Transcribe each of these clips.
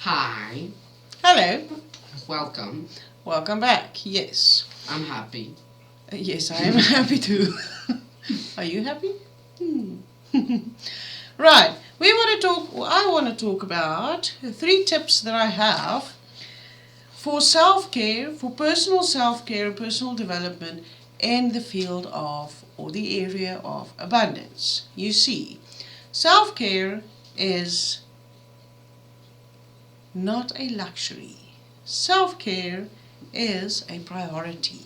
Hi. Hello. Welcome. Welcome back. Yes. I'm happy. Yes, I am happy too. Are you happy? Right. I want to talk about 3 tips that I have for self-care, for personal self-care and personal development in the field of, or the area of abundance. You see, self-care is not a luxury. Self-care is a priority.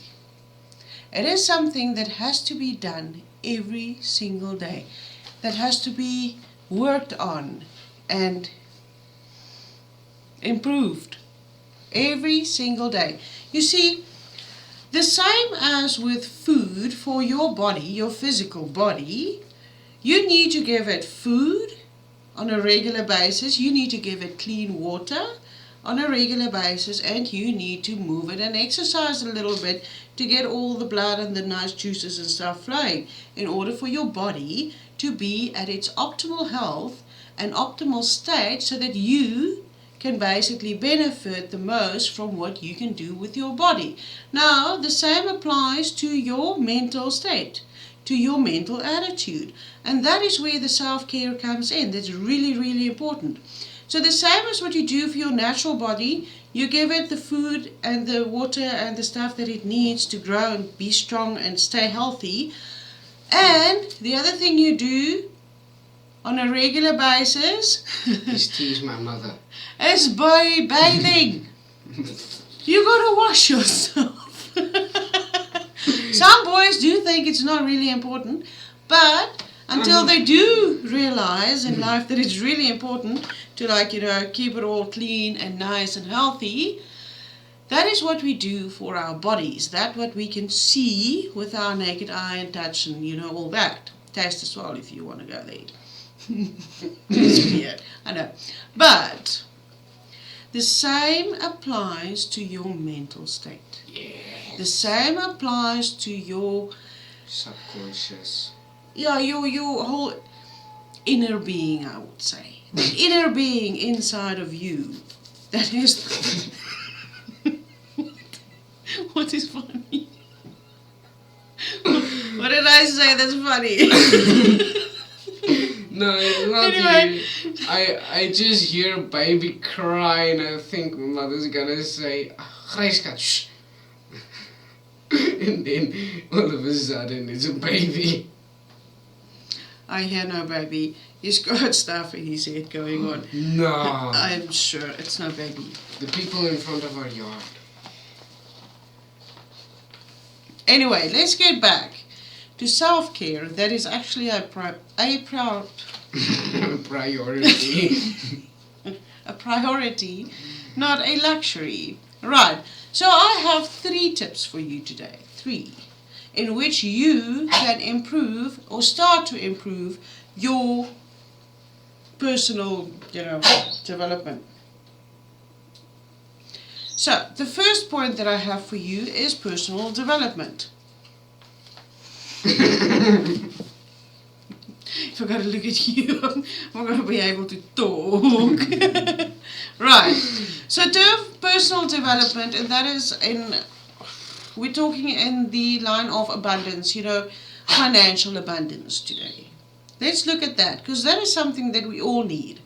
It is something that has to be done every single day, that has to be worked on and improved every single day. You see, the same as with food for your body, your physical body, you need to give it food on a regular basis, you need to give it clean water on a regular basis, and you need to move it and exercise a little bit to get all the blood and the nice juices and stuff flowing in order for your body to be at its optimal health and optimal state so that you can basically benefit the most from what you can do with your body. Now, the same applies to your mental state, to your mental attitude. And that is where the self-care comes in. That's really, really important. So the same as what you do for your natural body, you give it the food and the water and the stuff that it needs to grow and be strong and stay healthy. And the other thing you do on a regular basis Is tease my mother. is by bathing. You gotta wash yourself. Some boys do think it's not really important, but until they do realize in life that it's really important to keep it all clean and nice and healthy, that is what we do for our bodies. That's what we can see with our naked eye and touch and all that. Taste as well if you want to go there. It's weird, I know. But the same applies to your mental state. Yeah. The same applies to your Subconscious. your whole inner being, I would say. The inner being inside of you. That is what is funny? What did I say that's funny? No, it's not Anyway. you. I just hear a baby cry and I think my mother's gonna say, Grijskat, shh. And then all of a sudden it's a baby. I hear no baby. He's got stuff in his head going on. No. I'm sure it's no baby. The people in front of our yard. Anyway, let's get back to self-care. That is actually a Priority. a priority, not a luxury. Right, so I have 3 tips for you today. 3. In which you can improve or start to improve your personal, development. So, the first point that I have for you is personal development. If I gotta look at you, I'm gonna be able to talk. Right. So to personal development, and that is we're talking in the line of abundance, financial abundance today. Let's look at that, because that is something that we all need,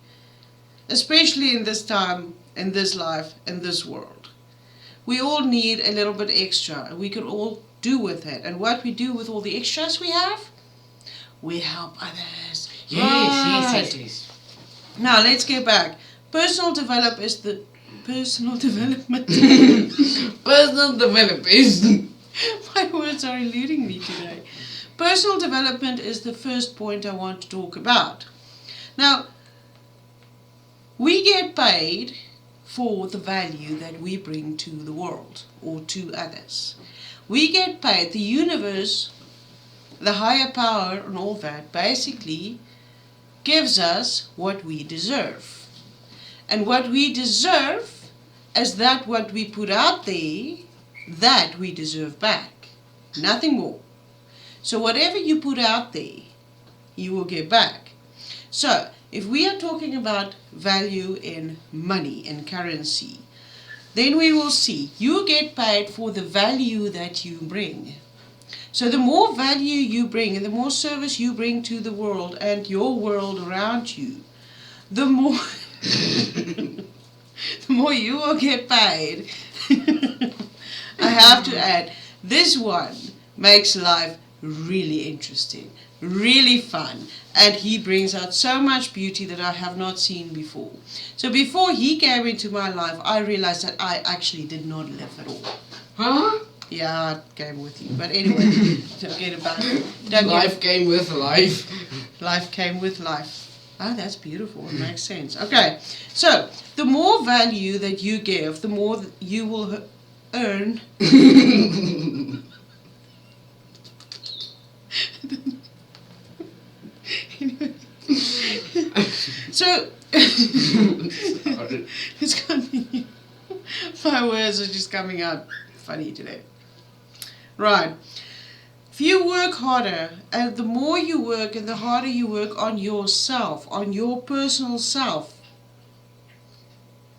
especially in this time, in this life, in this world. We all need a little bit extra, and we can all do with it. And what we do with all the extras we have, we help others. Yes. Now let's get back. Personal development is the personal development. Personal development. My words are eluding me today. Personal development is the first point I want to talk about. Now, we get paid for the value that we bring to the world or to others. We get paid. The universe, the higher power and all that basically gives us what we deserve. And what we deserve is that what we put out there, that we deserve back. Nothing more. So whatever you put out there, you will get back. So if we are talking about value in money and currency, then we will see you get paid for the value that you bring. So the more value you bring and the more service you bring to the world and your world around you, the more the more you will get paid. I have to add, this one makes life really interesting, really fun, and he brings out so much beauty that I have not seen before. So before he came into my life, I realized that I actually did not live at all. Huh? Yeah, it came with you. But anyway, don't get about it. Life came with life. Life came with life. Oh, that's beautiful. It makes sense. Okay, so the more value that you give, the more you will earn. So, it's coming. My words are just coming out funny today. Right. If you work harder, and the more you work and the harder you work on yourself, on your personal self,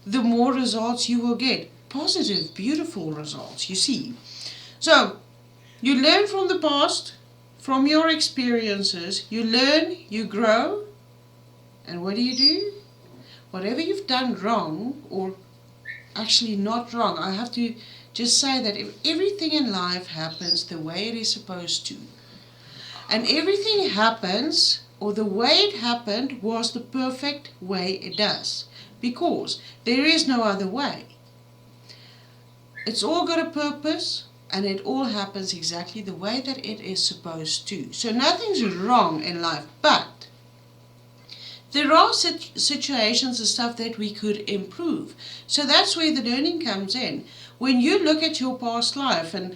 the more results you will get. Positive, beautiful results, you see. So, you learn from the past, from your experiences, you learn, you grow, and what do? Whatever you've done wrong, or actually not wrong, I have to just say that if everything in life happens the way it is supposed to, and everything happens, or the way it happened was the perfect way it does, because there is no other way. It's all got a purpose, and it all happens exactly the way that it is supposed to. So nothing's wrong in life, but there are situations and stuff that we could improve. So that's where the learning comes in. When you look at your past life and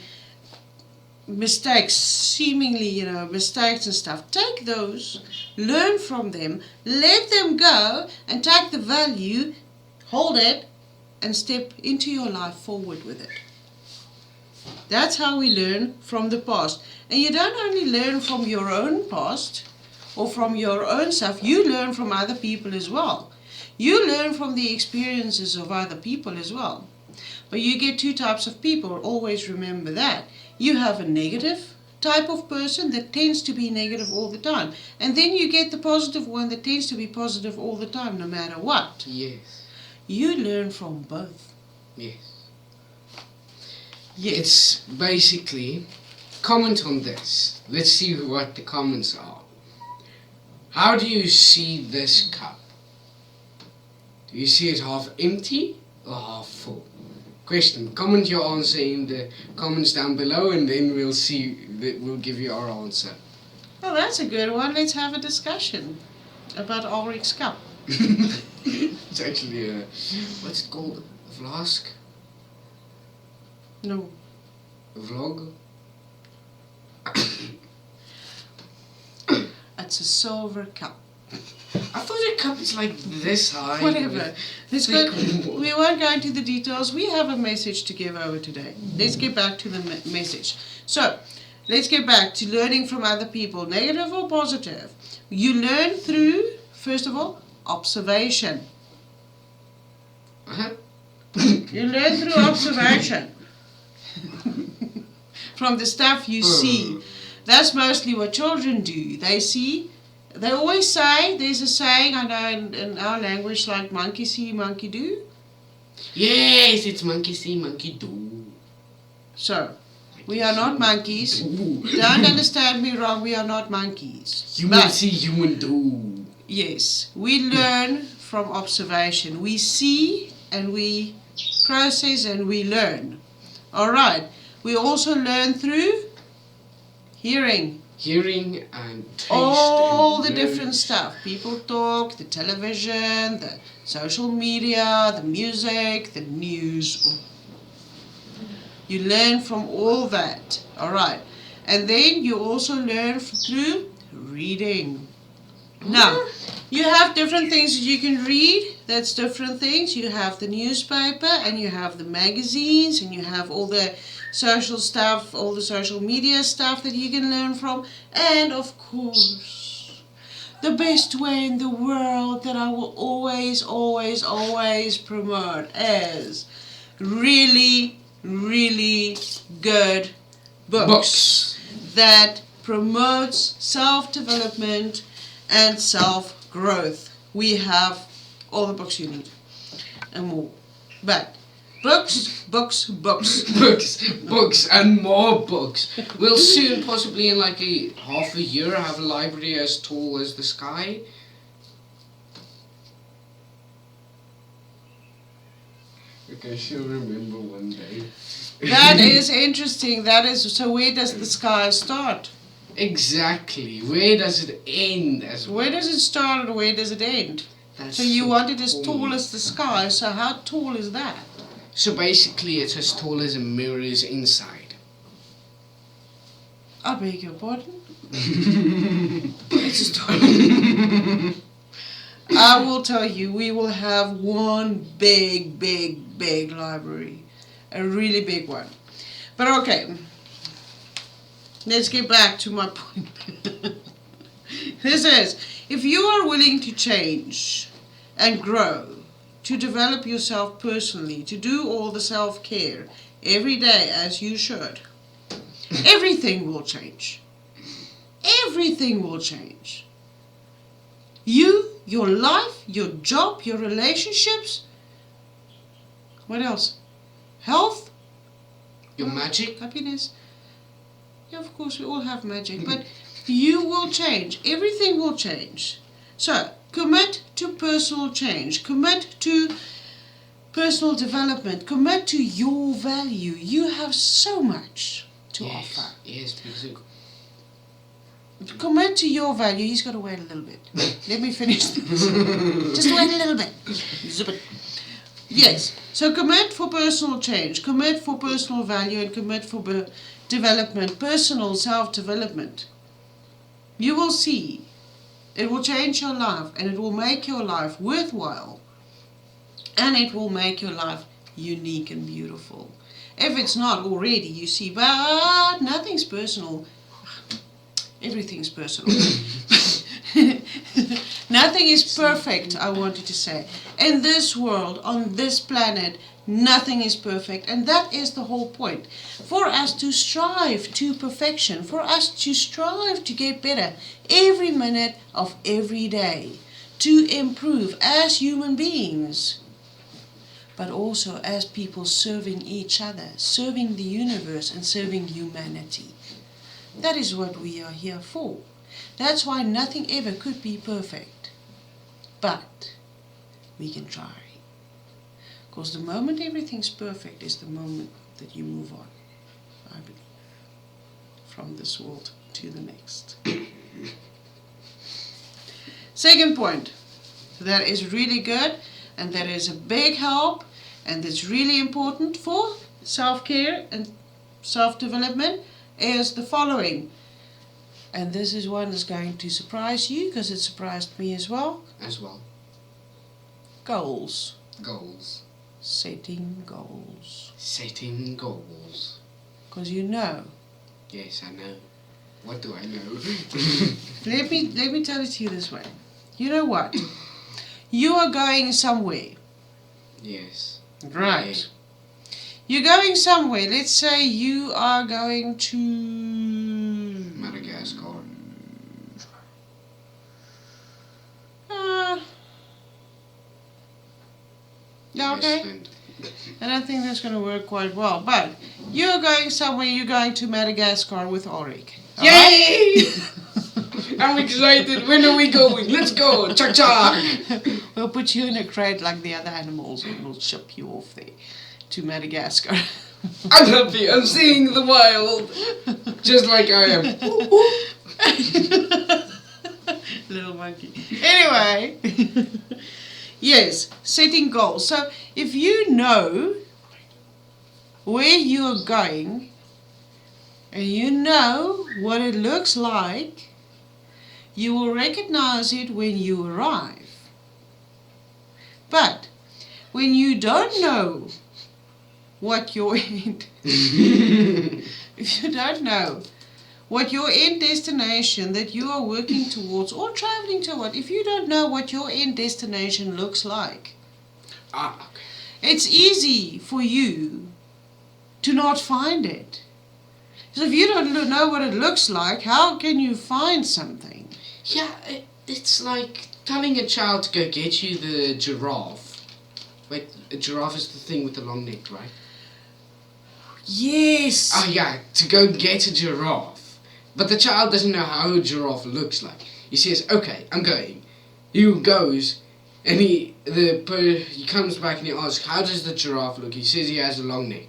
mistakes, seemingly, mistakes and stuff, take those, learn from them, let them go, and take the value, hold it, and step into your life forward with it. That's how we learn from the past. And you don't only learn from your own past or from your own stuff, you learn from other people as well. You learn from the experiences of other people as well. But you get two types of people, always remember that. You have a negative type of person that tends to be negative all the time. And then you get the positive one that tends to be positive all the time, no matter what. Yes. You learn from both. Yes. Yes. It's basically, comment on this. Let's see what the comments are. How do you see this cup? Do you see it half empty or half full? Question. Comment your answer in the comments down below, and then we'll see. We'll give you our answer. Well, that's a good one. Let's have a discussion about Ulrich's cup. It's actually a, what's it called? A flask? No. A vlog? It's a silver cup. I thought a cup is like this high. Whatever. Let's go. We won't go into the details. We have a message to give over today. Let's get back to the message. So, let's get back to learning from other people, negative or positive. You learn through, first of all, observation. Uh-huh. You learn through observation. From the stuff you see. That's mostly what children do. They see. They always say, there's a saying, I know in our language, like monkey see, monkey do. Yes, it's monkey see, monkey do. So, we are not monkeys. Don't understand me wrong, we are not monkeys. Human see, human do. Yes, we learn from observation. We see and we process and we learn. Alright, we also learn through hearing. Hearing and taste. All and the different stuff. People talk, the television, the social media, the music, the news. You learn from all that. Alright. And then you also learn through reading. Now, you have different things that you can read. That's different things. You have the newspaper and you have the magazines and you have all the social stuff, all the social media stuff that you can learn from. And of course, the best way in the world that I will always, always, always promote is really, really good books that promotes self-development and self-growth. We have all the books you need and more. But books, books, books. Books and more books. We'll soon, possibly in like half a year, have a library as tall as the sky. Okay, I shall remember one day. That is interesting. That is, so where does the sky start? Exactly. Where does it end as well? Where does it start and where does it end? That's So you want it as cool. tall as the sky, so how tall is that? So basically it's as tall as a mirror is inside. I beg your pardon? It's as tall. I will tell you, we will have one big, big, big library. A really big one. But okay, let's get back to my point. This is, if you are willing to change and grow, to develop yourself personally, to do all the self-care every day as you should, everything will change. Everything will change. You, your life, your job, your relationships. What else? Health. Your magic? Happiness. Yeah, of course, we all have magic. But you will change. Everything will change. So, commit to personal change. Commit to personal development. Commit to your value. You have so much to offer. Yes, because Commit to your value. He's got to wait a little bit. Let me finish this. Just wait a little bit. Zip it. Yes. So commit for personal change. Commit for personal value and commit for development. Personal self-development. You will see. It will change your life and it will make your life worthwhile. And it will make your life unique and beautiful. If it's not already, you see, but nothing's personal. Everything's personal. Nothing is perfect, I wanted to say. In this world, on this planet, nothing is perfect. And that is the whole point. For us to strive to perfection, for us to strive to get better every minute of every day, to improve as human beings, but also as people serving each other, serving the universe and serving humanity. That is what we are here for. That's why nothing ever could be perfect. But we can try. Because the moment everything's perfect is the moment that you move on, I believe, from this world to the next. Second point, that is really good and that is a big help and that's really important for self-care and self-development is the following. And this is one that's going to surprise you because it surprised me as well. Goals. Goals. Setting goals. Setting goals. Because you know. Yes, I know. What do I know? Let me tell it to you this way. You know what? You are going somewhere. Yes. Right. Yeah. You're going somewhere. Let's say you are going to Madagascar. Okay. Iceland. I don't think that's going to work quite well. But you're going somewhere. You're going to Madagascar with Ulrich. Yay! I'm excited. When are we going? Let's go. Cha-cha. We'll put you in a crate like the other animals and we'll ship you off there to Madagascar. I'm happy. I'm seeing the wild. Just like I am. Little monkey. Anyway. Yes, setting goals. So if you know where you're going and you know what it looks like, you will recognize it when you arrive. But when you don't know what you're in, if you don't know what your end destination that you are working towards or traveling toward, if you don't know what your end destination looks like, Okay. it's easy for you to not find it. So if you don't know what it looks like, how can you find something? Yeah, it's like telling a child to go get you the giraffe. Wait, a giraffe is the thing with the long neck, right? Yes. Oh yeah, to go get a giraffe. But the child doesn't know how a giraffe looks like. He says, okay, I'm going. He goes, and he comes back and he asks, how does the giraffe look? He says he has a long neck.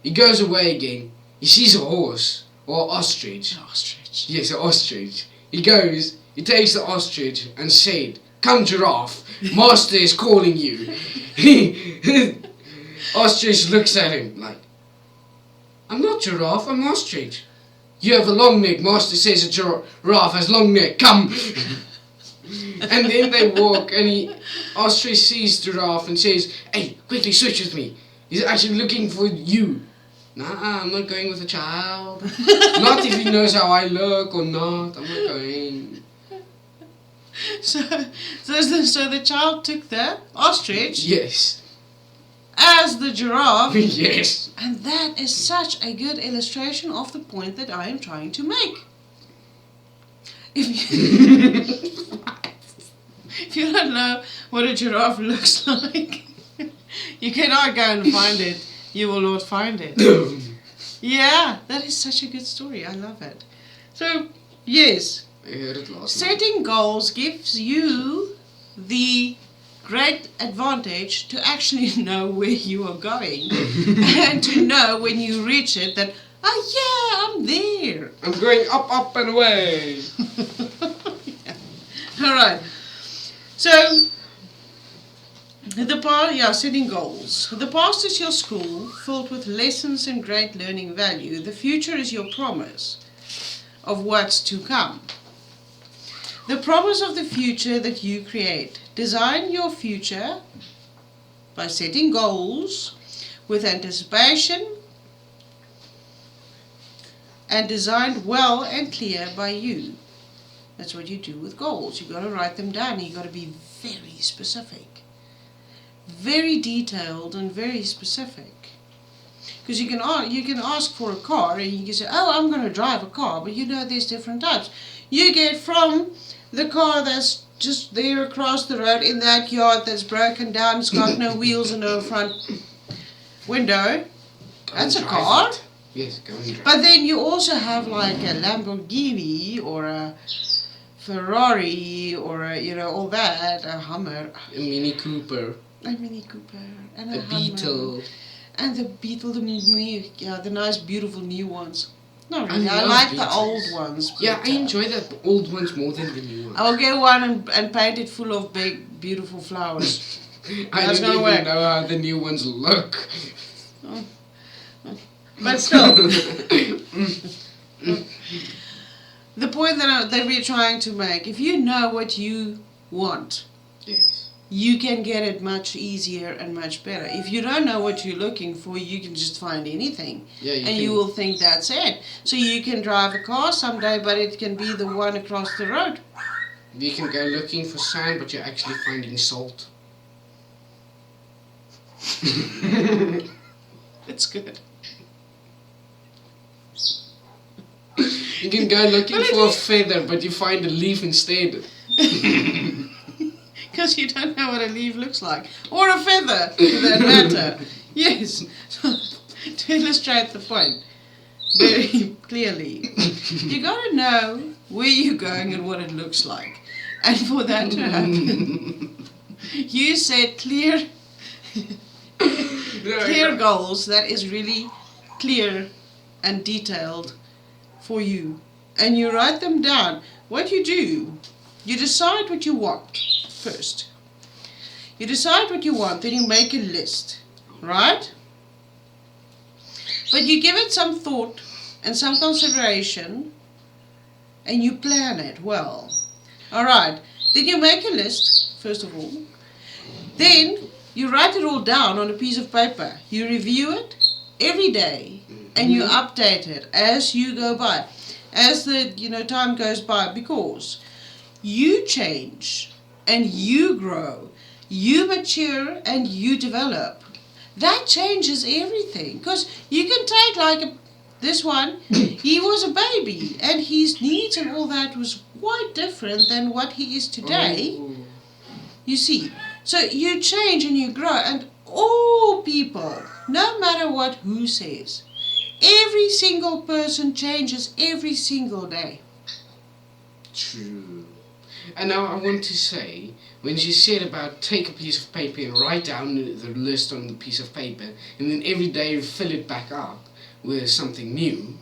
He goes away again. He sees a horse, or ostrich. An ostrich. Yes, an ostrich. He goes, he takes the ostrich and said, come giraffe, master is calling you. Ostrich looks at him like, I'm not giraffe, I'm ostrich. You have a long neck, master says a giraffe has long neck, come. And then they walk and ostrich sees giraffe and says, hey, quickly switch with me. He's actually looking for you. Nah, I'm not going with a child. Not if he knows how I look or not. I'm not going. So the child took the ostrich Yes. as the giraffe. Yes. And that is such a good illustration of the point that I am trying to make. If you don't know what a giraffe looks like, you cannot go and find it. You will not find it. Yeah, that is such a good story. I love it. So, yes, I heard it last night. setting goals gives you the great advantage to actually know where you are going and to know when you reach it that, oh yeah, I'm there. I'm going up, up and away. Yeah. All right. So, setting goals. The past is your school, filled with lessons and great learning value. The future is your promise of what's to come. The promise of the future that you create. Design your future by setting goals with anticipation and designed well and clear by you. That's what you do with goals. You've got to write them down. You've got to be very specific. Very detailed and very specific. Because you can ask for a car and you can say, oh, I'm going to drive a car, but you know there's different types. You get from the car that's just there across the road in that yard that's broken down, it's got no wheels and no front window. That's a car. It. Yes, go and drive. But then you also have like a Lamborghini or a Ferrari or all that, a Hummer. A Mini Cooper. A Mini Cooper and a A Hummer. Beetle. And the Beetle, the nice, beautiful new ones. No, I really, I love like the Beetles. old ones. Yeah, but, I enjoy the old ones more than the new ones. I'll get one and paint it full of big, beautiful flowers. I That's don't gonna even work. know how the new ones look. But still, the point that we're trying to make, if you know what you want, Yes. you can get it much easier and much better. If you don't know what you're looking for, you can just find anything. Yeah, You will think that's it. So you can drive a car someday, but it can be the one across the road. You can go looking for sand, but you're actually finding salt. It's good. You can go looking But at for a least- feather, but you find a leaf instead. Because you don't know what a leaf looks like. Or a feather, for that matter. Yes. To illustrate the point very clearly. You got to know where you're going and what it looks like. And for that to happen, you set clear goals that is really clear and detailed for you. And you write them down. What you do, you decide what you want first. You decide what you want, then you make a list, right? But you give it some thought and some consideration and you plan it well. Alright, then you make a list, first of all. Then you write it all down on a piece of paper. You review it every day and you update it as you go by. as the time goes by, because you change and you grow, you mature and you develop. That changes everything, because you can take like this one, he was a baby and his needs and all that was quite different than what he is today. Oh. You see, so you change and you grow, and all people, no matter what who says, every single person changes every single day. True. And now I want to say, when she said about take a piece of paper and write down the list on the piece of paper, and then every day fill it back up with something new,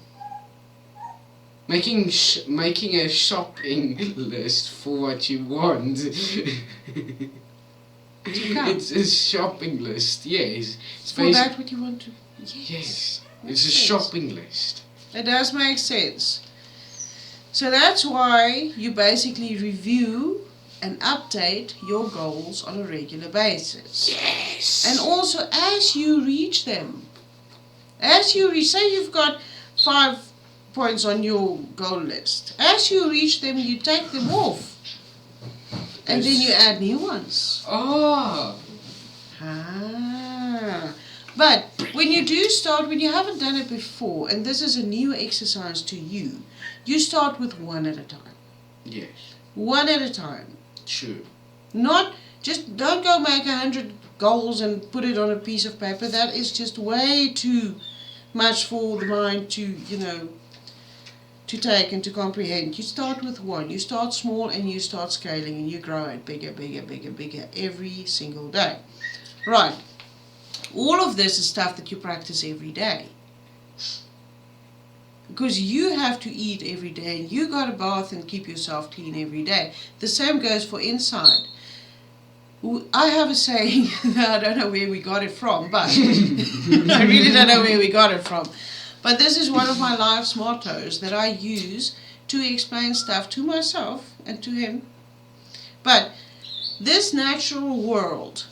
making a shopping list for what you want. It's a shopping list, yes. It's For that what you want to... Yes, it's a shopping list. It does make sense. So that's why you basically review and update your goals on a regular basis. Yes! And also as you reach them, say you've got 5 points on your goal list. As you reach them, you take them off. And then you add new ones. Oh! But when you do start, when you haven't done it before, and this is a new exercise to you, you start with one at a time. Yes. One at a time. True. Not just, don't go make 100 goals and put it on a piece of paper. That is just way too much for the mind to, to take and to comprehend. You start with one. You start small and you start scaling and you grow it bigger, bigger, bigger, bigger every single day. Right. All of this is stuff that you practice every day. Because you have to eat every day and you got to bath and keep yourself clean every day. The same goes for inside. I have a saying, I don't know where we got it from, but I really don't know where we got it from. But this is one of my life's mottos that I use to explain stuff to myself and to him. But this natural world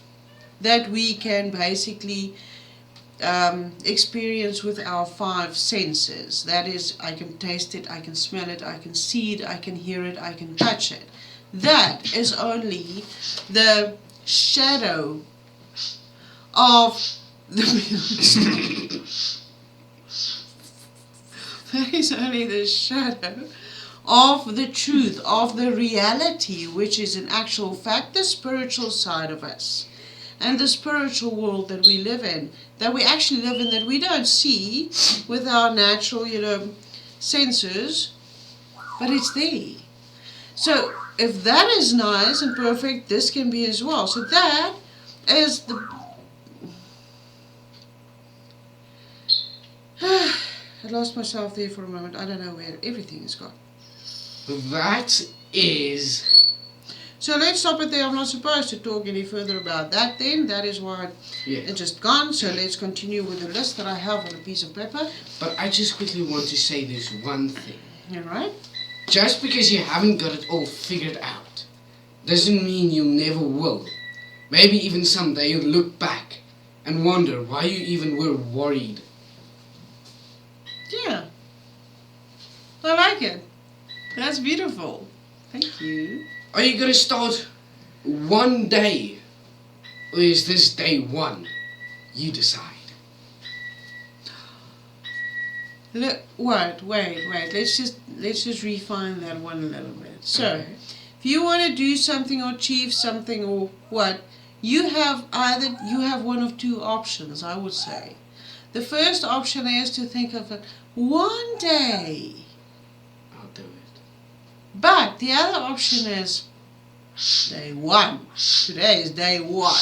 that we can basically experience with our 5 senses, that is, I can taste it, I can smell it, I can see it, I can hear it, I can touch it. That is only the shadow of the that is only the shadow of the truth, of the reality, which is in actual fact the spiritual side of us. And the spiritual world that we live in, that we actually live in, that we don't see with our natural, senses, but it's there. So if that is nice and perfect, this can be as well. So that is the... I lost myself there for a moment. I don't know where everything is gone. That is... So let's stop it there. I'm not supposed to talk any further about that then. That is why it's just gone. So let's continue with the list that I have on a piece of paper. But I just quickly want to say this one thing. Alright? Just because you haven't got it all figured out doesn't mean you never will. Maybe even someday you'll look back and wonder why you even were worried. Yeah. I like it. That's beautiful. Thank you. Are you going to start one day? Or is this day one? You decide. Look, wait. Let's just refine that one a little bit. So, Okay. if you want to do something or achieve something or what, you have one of 2 options, I would say. The first option is to think of it one day. I'll do it. But the other option is day 1. Today is day 1.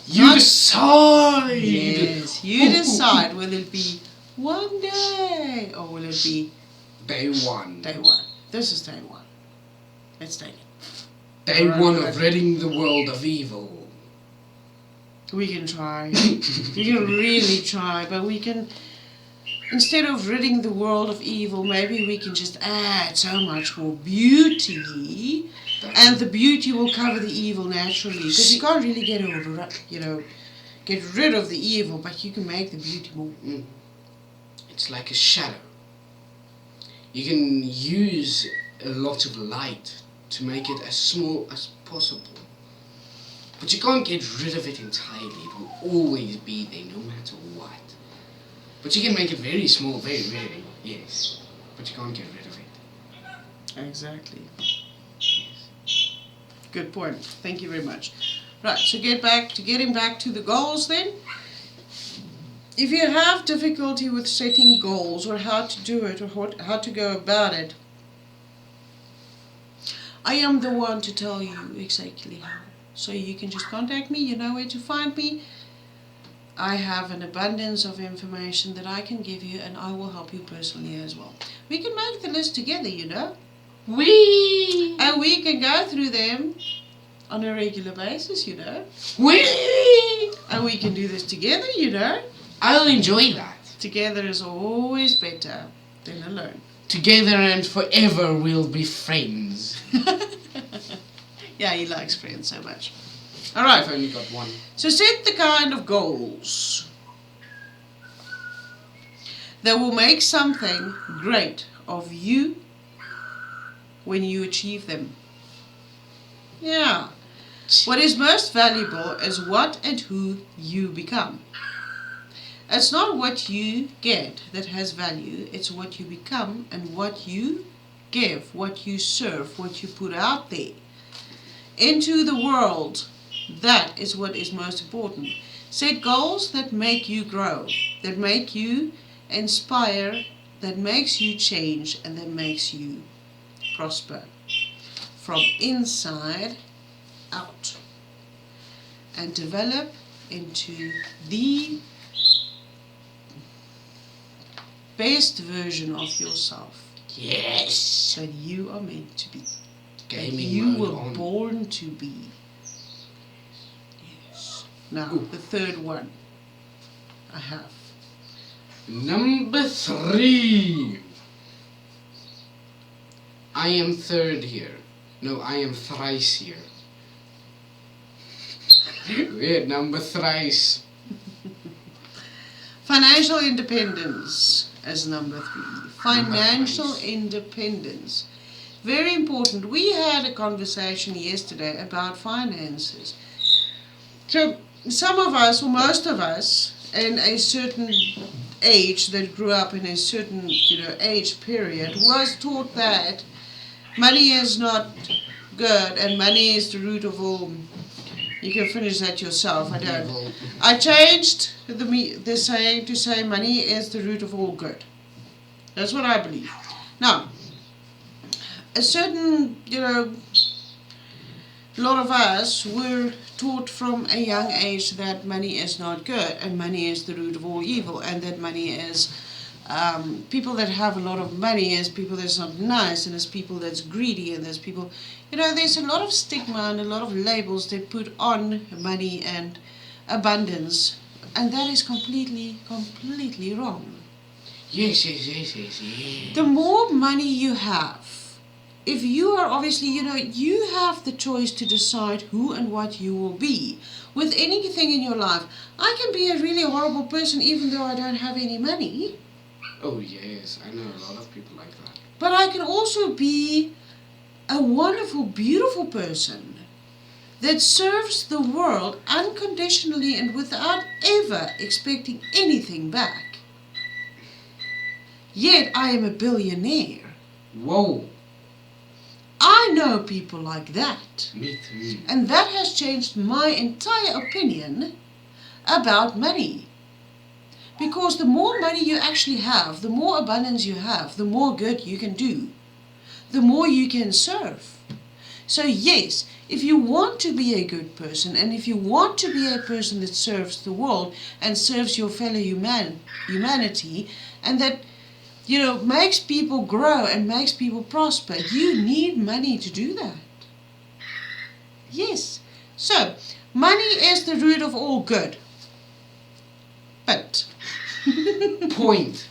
You decide! Yes, you decide whether it be one day or will it be Day 1. day 1. This is day 1. Let's take it. Day Alright, 1 right. of ridding the world of evil. We can try. We can really try, but we can, instead of ridding the world of evil, maybe we can just add so much more beauty, and the beauty will cover the evil naturally. Because you can't really get rid of the evil, but you can make the beauty more. It's like a shadow. You can use a lot of light to make it as small as possible. But you can't get rid of it entirely. It will always be there no matter what. But you can make it very small, very, yes. But you can't get rid of it. Exactly. Good point. Thank you very much. Right, so getting back to the goals then. If you have difficulty with setting goals or how to do it or how to go about it, I am the one to tell you exactly how. So you can just contact me, you know where to find me. I have an abundance of information that I can give you, and I will help you personally as well. We can make the list together, you know. And we can go through them on a regular basis, you know. And we can do this together, you know. I'll enjoy that. Together is always better than alone. Together and forever we'll be friends. Yeah, he likes friends so much. Alright. I've only got one. So set the kind of goals that will make something great of you when you achieve them. Yeah. What is most valuable is what and who you become. It's not what you get that has value, it's what you become and what you give, what you serve, what you put out there into the world. That is what is most important. Set goals that make you grow, that make you inspire, that makes you change, and that makes you prosper from inside out and develop into the best version of yourself. Yes. That you are meant to be. Gaming that you mode were on. born to be. Yes. Now, the third one I have. Number 3. I am third here. No, I am thrice here. Weird, number thrice. Financial independence as number 3. Financial independence. Very important. We had a conversation yesterday about finances. So some of us, or most of us, in a certain age that grew up in a certain age period, was taught that money is not good and money is the root of all. You can finish that yourself. I don't. I changed the saying to say money is the root of all good. That's what I believe. Now, a certain, a lot of us were taught from a young age that money is not good and money is the root of all evil, and that money is, people that have a lot of money is people that's not nice, and there's people that's greedy, and there's people, there's a lot of stigma and a lot of labels they put on money and abundance, and that is completely wrong. Yes. The more money you have, if you are obviously, you have the choice to decide who and what you will be with anything in your life. I can be a really horrible person even though I don't have any money. Oh yes, I know a lot of people like that. But I can also be a wonderful, beautiful person that serves the world unconditionally and without ever expecting anything back. Yet I am a billionaire. Whoa. I know people like that. Me too. And that has changed my entire opinion about money. Because the more money you actually have, the more abundance you have, the more good you can do, the more you can serve. So yes, if you want to be a good person, and if you want to be a person that serves the world and serves your fellow humanity, and that makes people grow and makes people prosper, you need money to do that. Yes. So, money is the root of all good. But. Point.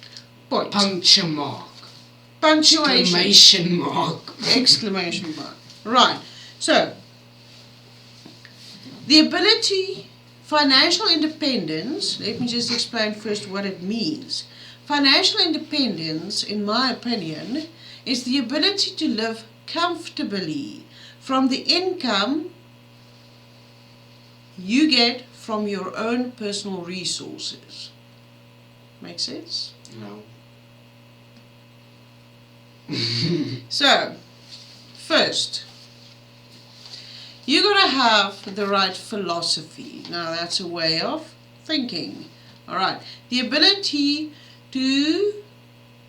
Puncture mark. Punctuation. Exclamation mark. Exclamation mark. Right. So, the ability, financial independence, let me just explain first what it means. Financial independence, in my opinion, is the ability to live comfortably from the income you get from your own personal resources. Make sense? No. So, first, you gotta have the right philosophy. Now, that's a way of thinking. All right. The ability to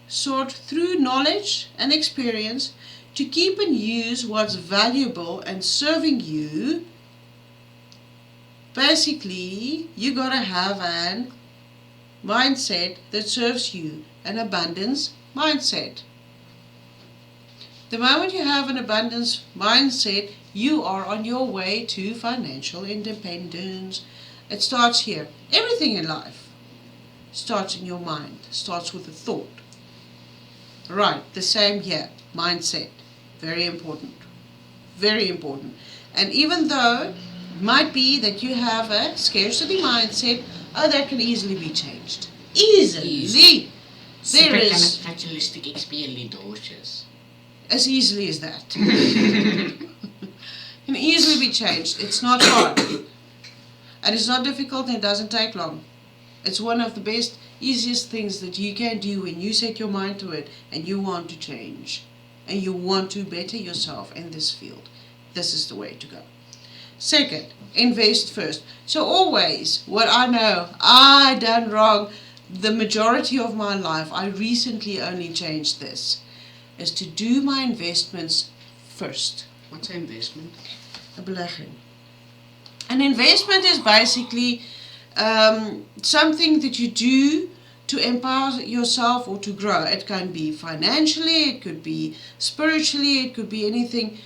sort through knowledge and experience to keep and use what's valuable and serving you. Basically, you gotta have an mindset that serves you, an abundance mindset. The moment you have an abundance mindset, you are on your way to financial independence. It starts here. Everything in life starts in your mind, starts with a thought. Right, the same here. Mindset. Very important. Very important. And even though it might be that you have a scarcity mindset, that can easily be changed. Easily. There is fatalistic experiences. as easily as that. Can easily be changed. It's not hard. And it's not difficult and it doesn't take long. It's one of the best, easiest things that you can do when you set your mind to it and you want to change. And you want to better yourself in this field. This is the way to go. Second, invest first. So always, what I know I done wrong the majority of my life, I recently only changed this, is to do my investments first. What's an investment? A belegging. An investment is basically something that you do to empower yourself or to grow. It can be financially, it could be spiritually, it could be anything.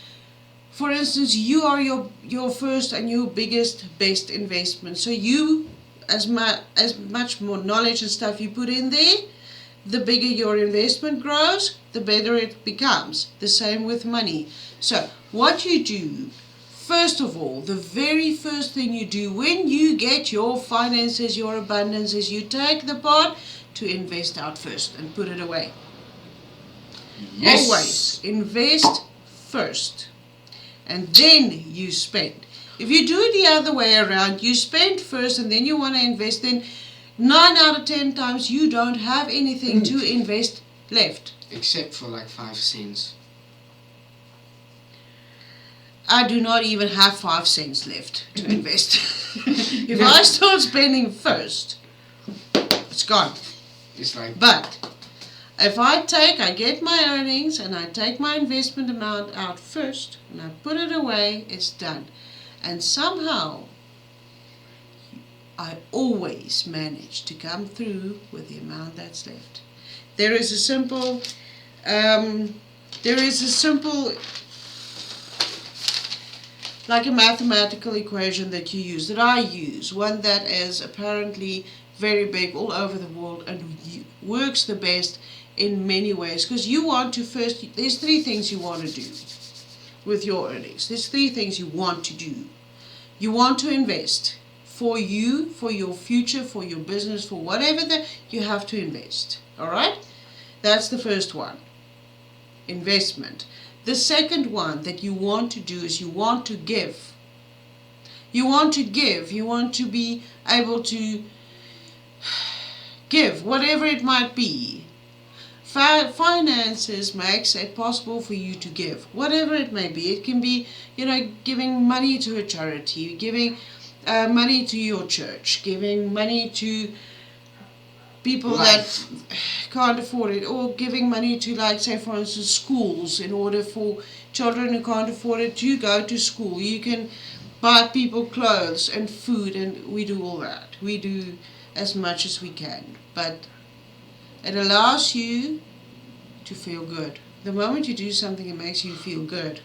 For instance, you are your first and your biggest, best investment. So you, as much more knowledge and stuff you put in there, the bigger your investment grows, the better it becomes. The same with money. So what you do, first of all, the very first thing you do when you get your finances, your abundance, is you take the part to invest out first and put it away. Yes. Always invest first and then you spend. If you do it the other way around, you spend first and then you want to invest, then 9 out of 10 times you don't have anything to invest left. Except for like 5 cents. I do not even have 5 cents left to invest. If I start spending first, it's gone. It's like, but if I get my earnings and I take my investment amount out first and I put it away, it's done. And somehow I always manage to come through with the amount that's left. There is a simple like a mathematical equation that you use, that I use, one that is apparently very big all over the world and works the best in many ways, because you want to first, there's 3 things you want to do with your earnings. There's 3 things you want to do. You want to invest for you, for your future, for your business, for whatever that you have to invest. Alright? That's the first one. Investment. The second one that you want to do is you want to give. You want to give. You want to be able to give, whatever it might be. Finances makes it possible for you to give, whatever it may be. It can be, giving money to a charity, giving money to your church, giving money to people that can't afford it, or giving money to, like, say for instance, schools, in order for children who can't afford it to go to school. You can buy people clothes and food, and we do all that. We do as much as we can, but it allows you to feel good. The moment you do something that makes you feel good,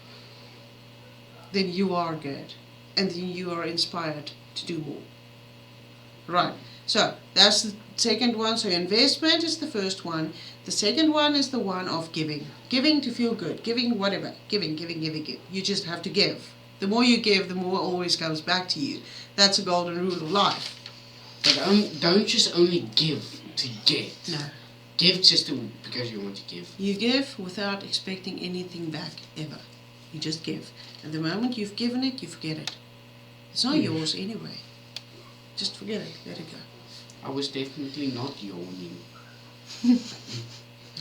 then you are good, and then you are inspired to do more. Right, so that's the second one. So investment is the first one. The second one is the one of giving. Giving to feel good. Giving whatever. Giving. You just have to give. The more you give, the more always comes back to you. That's a golden rule of life. But don't just only give to get. No. Give just because you want to give. You give without expecting anything back, ever. You just give. And the moment you've given it, you forget it. It's not yours anyway. Just forget it. Let it go. I was definitely not yawning.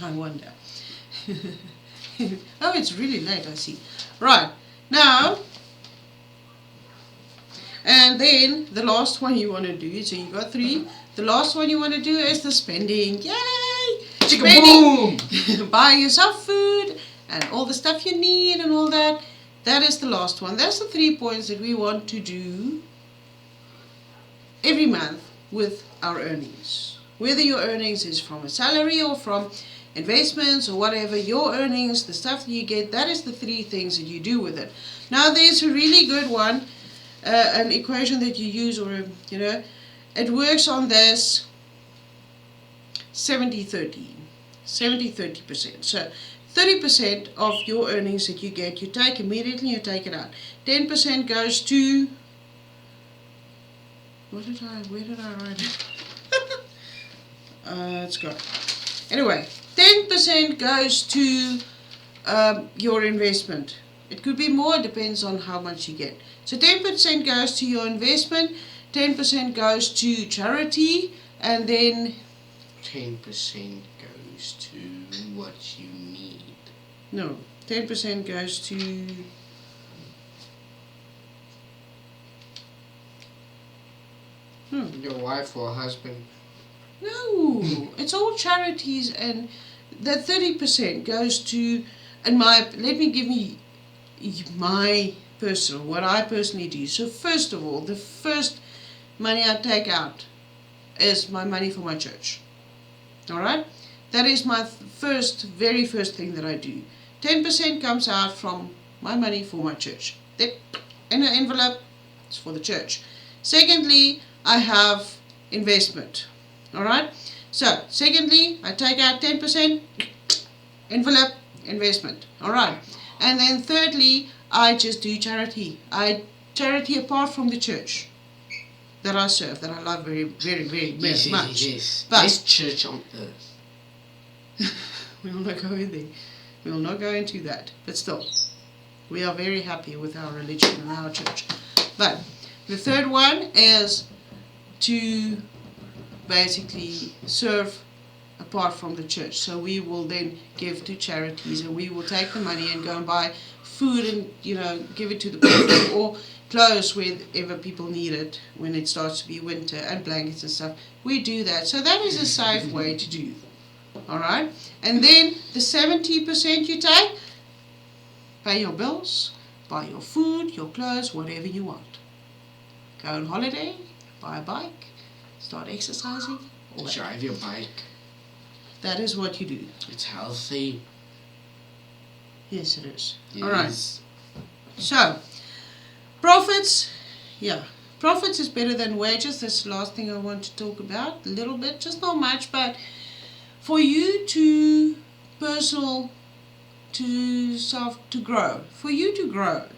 I wonder. Oh, it's really late, I see. Right. Now, and then the last one you want to do, so you got 3. The last one you want to do is the spending. Yay! Boom! Buying yourself food and all the stuff you need and all that. That is the last one. That's the 3 points that we want to do every month with our earnings. Whether your earnings is from a salary or from investments or whatever, your earnings, the stuff that you get, that is the 3 things that you do with it. Now there's a really good one, an equation that you use, or it works on this 70-30. 70-30%. So 30% of your earnings that you get, you take immediately, you take it out. 10% goes to, where did I write it? It's gone. Anyway, 10% goes to your investment. It could be more, it depends on how much you get. So 10% goes to your investment, 10% goes to charity, and then 10% goes to what you need. No, 10% goes to your wife or husband. No, it's all charities, and that 30% goes to, and let me give me my personal, what I personally do. So first of all, the first money I take out is my money for my church. Alright? That is my very first thing that I do. 10% comes out from my money for my church. Then in an envelope, it's for the church. Secondly, I have investment. Alright? So, secondly, I take out 10%, envelope, investment. Alright? And then thirdly, I just do charity. Charity apart from the church that I serve, that I love very, very, very much. Yes. But Best church on earth. we will not go in there. We will not go into that. But still, we are very happy with our religion and our church. But the third one is to basically serve apart from the church. So we will then give to charities, and we will take the money and go and buy food and give it to the people, or clothes wherever people need it when it starts to be winter, and blankets and stuff. We do that. So that is a safe way to do. Alright? And then the 70% you take, pay your bills, buy your food, your clothes, whatever you want. Go on holiday, buy a bike, start exercising, all that. Drive your bike. That is what you do. It's healthy. Yes, it is. Yes. Alright. So, profits. Yeah. Profits is better than wages. That's the last thing I want to talk about. A little bit, just not much, but for you to grow. For you to grow,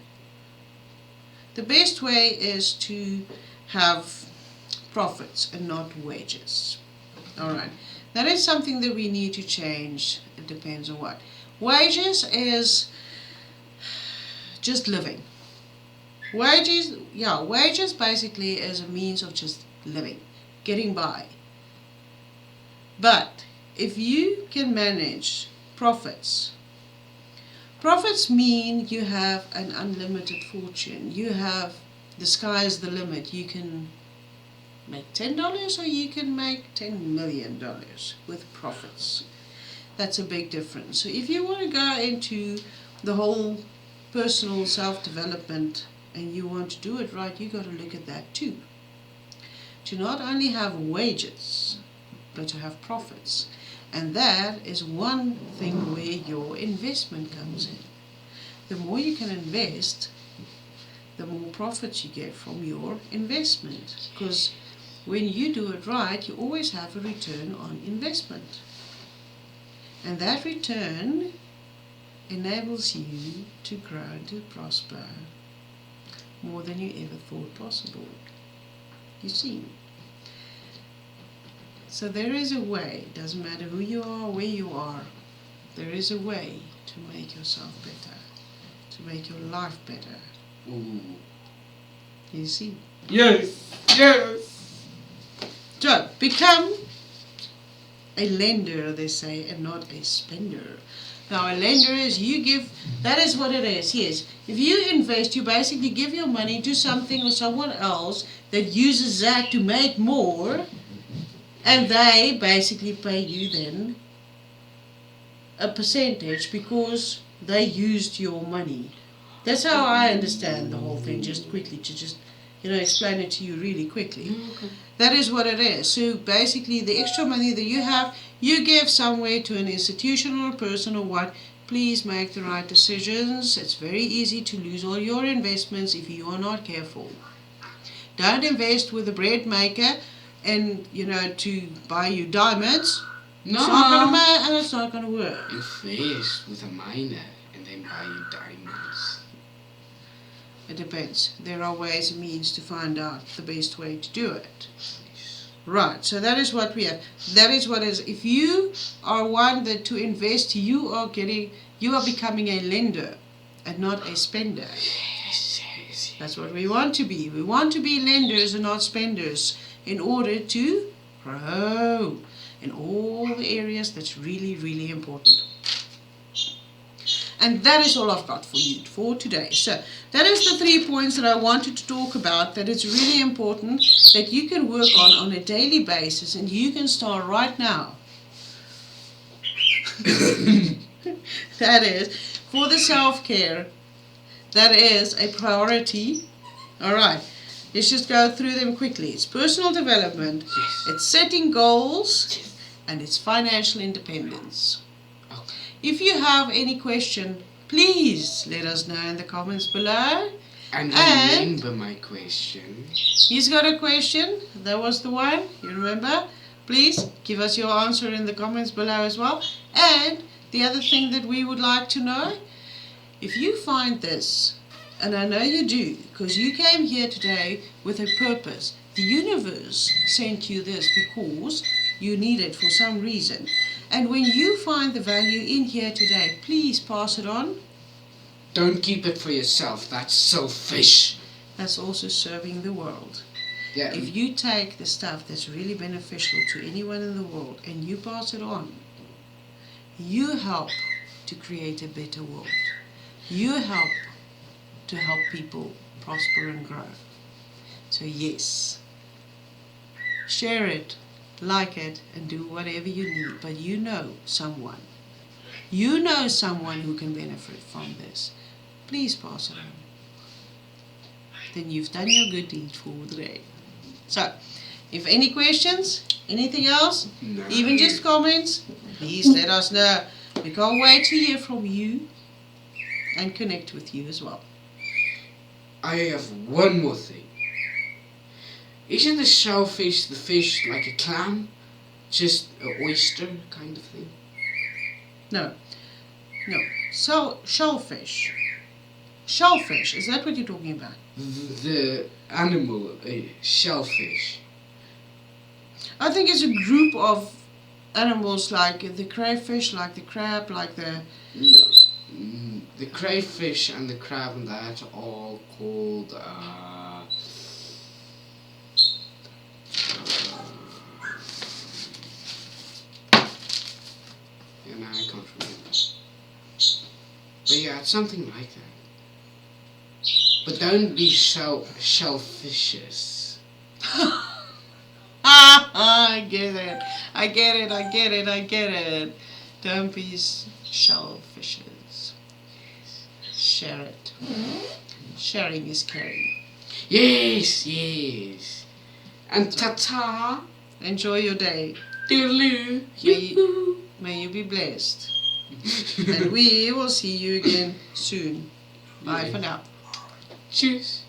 the best way is to have profits and not wages. Alright. That is something that we need to change. It depends on what. Wages is just living. Wages basically is a means of just living, getting by. But if you can manage profits mean you have an unlimited fortune. You have, the sky is the limit. You can make $10 or you can make $10 million with profits. That's a big difference. So if you want to go into the whole personal self-development and you want to do it right, you got to look at that too. To not only have wages, but to have profits. And that is one thing where your investment comes in. The more you can invest, the more profits you get from your investment. Because when you do it right, you always have a return on investment. And that return enables you to grow and to prosper more than you ever thought possible. You see. So there is a way. It doesn't matter who you are, where you are. There is a way to make yourself better, to make your life better. Ooh. You see? Yes. Yes. So, become a lender, they say, and not a spender. Now, a lender is you give, that is what it is, yes. If you invest, you basically give your money to something or someone else that uses that to make more, and they basically pay you then a percentage because they used your money. That's how I understand the whole thing, just quickly, to just, explain it to you really quickly. Okay. That is what it is. So basically the extra money that you have, you give somewhere to an institution or a person or what. Please make the right decisions. It's very easy to lose all your investments if you are not careful. Don't invest with a bread maker and, to buy you diamonds. No. It's not going to and it's not going to work. Invest with a miner and then buy you diamonds. It depends. There are ways and means to find out the best way to do it. Right, so that is what we have. That is what is. If you are one that to invest, you are becoming a lender and not a spender. Yes, yes. That's what we want to be. We want to be lenders and not spenders in order to grow in all the areas that's really, really important. And that is all I've got for you for today. So that is the 3 points that I wanted to talk about, that it's really important that you can work on a daily basis, and you can start right now. That is, for the self-care, that is a priority. Alright, let's just go through them quickly. It's personal development, Yes. it's setting goals, and it's financial independence. Okay. If you have any question, please let us know in the comments below. And And- remember my question. He's got a question. That was the one. You remember? Please give us your answer in the comments below as well. And the other thing that we would like to know, if you find this, and I know you do, because you came here today with a purpose. The universe sent you this because you need it for some reason. And when you find the value in here today, please pass it on. Don't keep it for yourself. That's selfish. That's also serving the world. Yeah. If you take the stuff that's really beneficial to anyone in the world and you pass it on, you help to create a better world. You help to help people prosper and grow. So yes, share it, like it, and do whatever you need. But you know someone. You know someone who can benefit from this. Please pass it on. Then you've done your good deed for the day. So, if any questions, anything else, No. even just comments, please let us know. We can't wait to hear from you and connect with you as well. I have one more thing. Isn't the shellfish the fish like a clam? Just an oyster kind of thing? No. So, shellfish. Shellfish, is that what you're talking about? The animal, a shellfish. I think it's a group of animals like the crayfish, like the crab, like the... No. The crayfish and the crab and that are all called yeah, no, I can't remember. But yeah, it's something like that. But don't be shellfishes. I get it. I get it. Don't be shellfishes. Share it. Sharing is caring. Yes, yes. And ta-ta. Enjoy your day. Toodaloo. May you be blessed. And we will see you again soon. Bye for now. Tschüss.